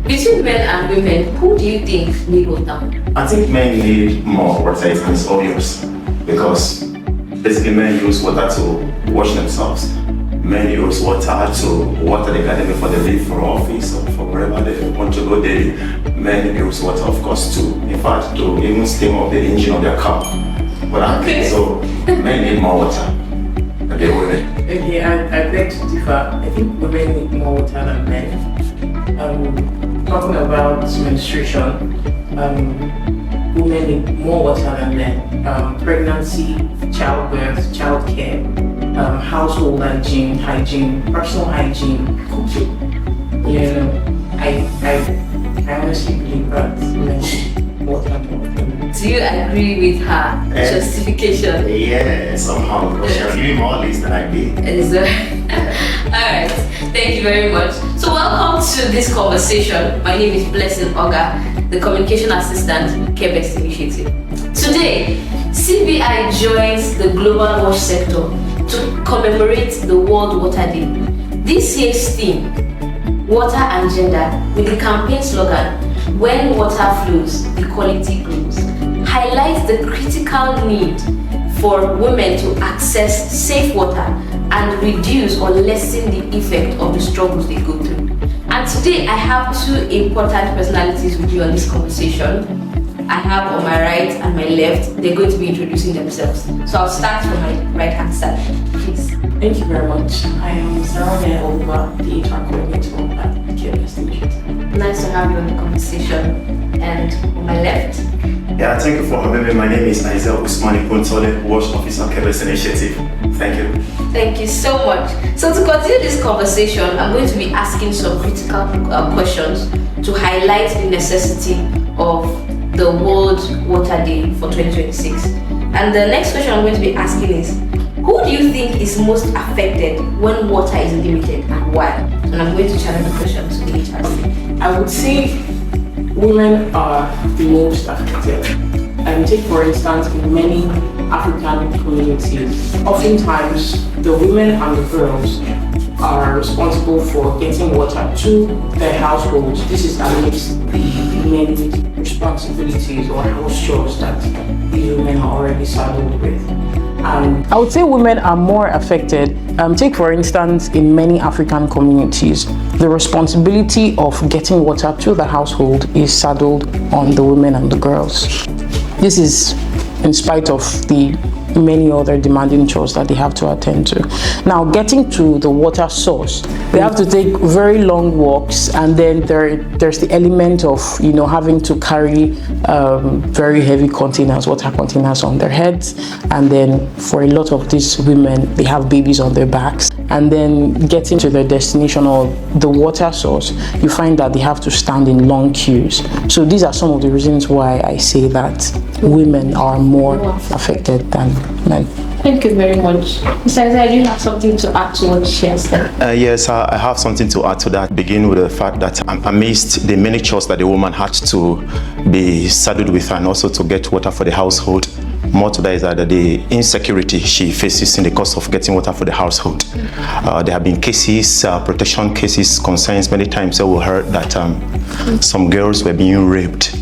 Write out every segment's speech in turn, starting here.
Between men and women, who do you think need water? I think men need more water, and it's obvious because basically men use water to wash themselves. Men use water to water the garden before they leave for office or for wherever they want to go daily. Men use water, of course, in fact, to even steam up the engine of their car. Okay. So men need more water than the women. Okay, I beg to differ. I think women need more water than men. Talking about menstruation, women need more water than men. Pregnancy, childbirth, childcare, household hygiene, personal hygiene, cooking. You know, I honestly believe that men need water more. Do you agree with her justification? Yeah, somehow. She'll give more list than I did. Alright, thank you very much. So welcome to this conversation. My name is 𝗪ṛ𝒂𝒂𝒏, the communication assistant, 𝒂𝒄𝒄𝒄 initiative. Today, CBI joins the global wash sector to commemorate the World Water Day. This year's theme, Water and Gender, with the campaign slogan, "When water flows, equality grows," highlights the critical need for women to access safe water and reduce or lessen the effect of the struggles they go through. And today I have two important personalities with you on this conversation. I have on my right and my left, they're going to be introducing themselves. So I'll start from my right hand side, please. Thank you very much. I am 𝒪ṛ𝒂𝒂𝒏, the HR coordinator at 𝒂𝒄𝒄𝒄 initiative. Nice to have you on the conversation. And on my left. Yeah, thank you for having me. My name is 𝒂𝒂𝒕𝒆𝒄𝒄𝒄, Wash Officer 𝒂𝒄𝒄 Initiative. Thank you. Thank you so much. So to continue this conversation, I'm going to be asking some critical questions to highlight the necessity of the World Water Day for 2026. And the next question I'm going to be asking is, who do you think is most affected when water is limited and why? And I'm going to challenge the question to the HRC. I would say women are the most affected. Take for instance, in many African communities, oftentimes the women and the girls are responsible for getting water to their households. This is amidst the many responsibilities or house chores that these women are already saddled with. I would say women are more affected. Take for instance, in many African communities, the responsibility of getting water to the household is saddled on the women and the girls. This is in spite of the many other demanding chores that they have to attend to. Now, getting to the water source, they have to take very long walks, and then there's the element of having to carry very heavy containers, water containers on their heads, and then for a lot of these women, they have babies on their backs, and then getting to their destination or the water source, you find that they have to stand in long queues. So these are some of the reasons why I say that women are more affected than men. Thank you very much. Mr. Isaiah, do you have something to add to what she has said? Yes, I have something to add to that. Begin with the fact that amidst the many chores that the woman had to be saddled with and also to get water for the household, more to that is that the insecurity she faces in the course of getting water for the household. There have been cases, protection cases, concerns many times. So we heard that some girls were being raped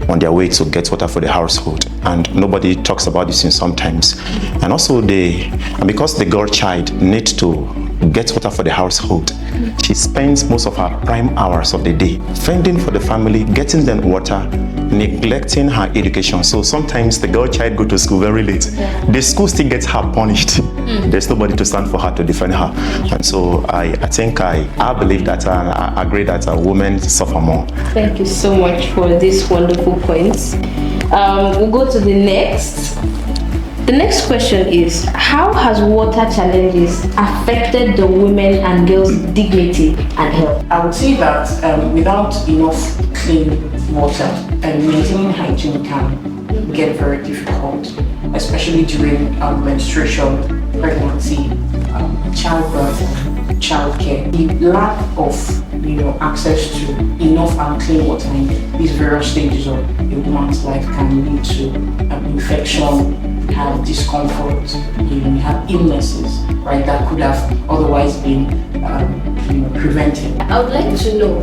on their way to get water for the household, and nobody talks about this in sometimes. And also because the girl child needs to get water for the household, she spends most of her prime hours of the day fending for the family, getting them water, neglecting her education. So sometimes the girl child go to school very late. The school still gets her punished. There's nobody to stand for her to defend her. And so I believe that I agree that women suffer more. Thank you so much for these wonderful points. We'll go to the next. The next question is, how has water challenges affected the women and girls' dignity and health? I would say that without enough clean water, maintaining hygiene can get very difficult, especially during menstruation, pregnancy, childbirth, childcare. The lack of access to enough and clean water in these various stages of a woman's life can lead to infection, have discomfort, you have illnesses, right, that could have otherwise been prevented. I would like to know,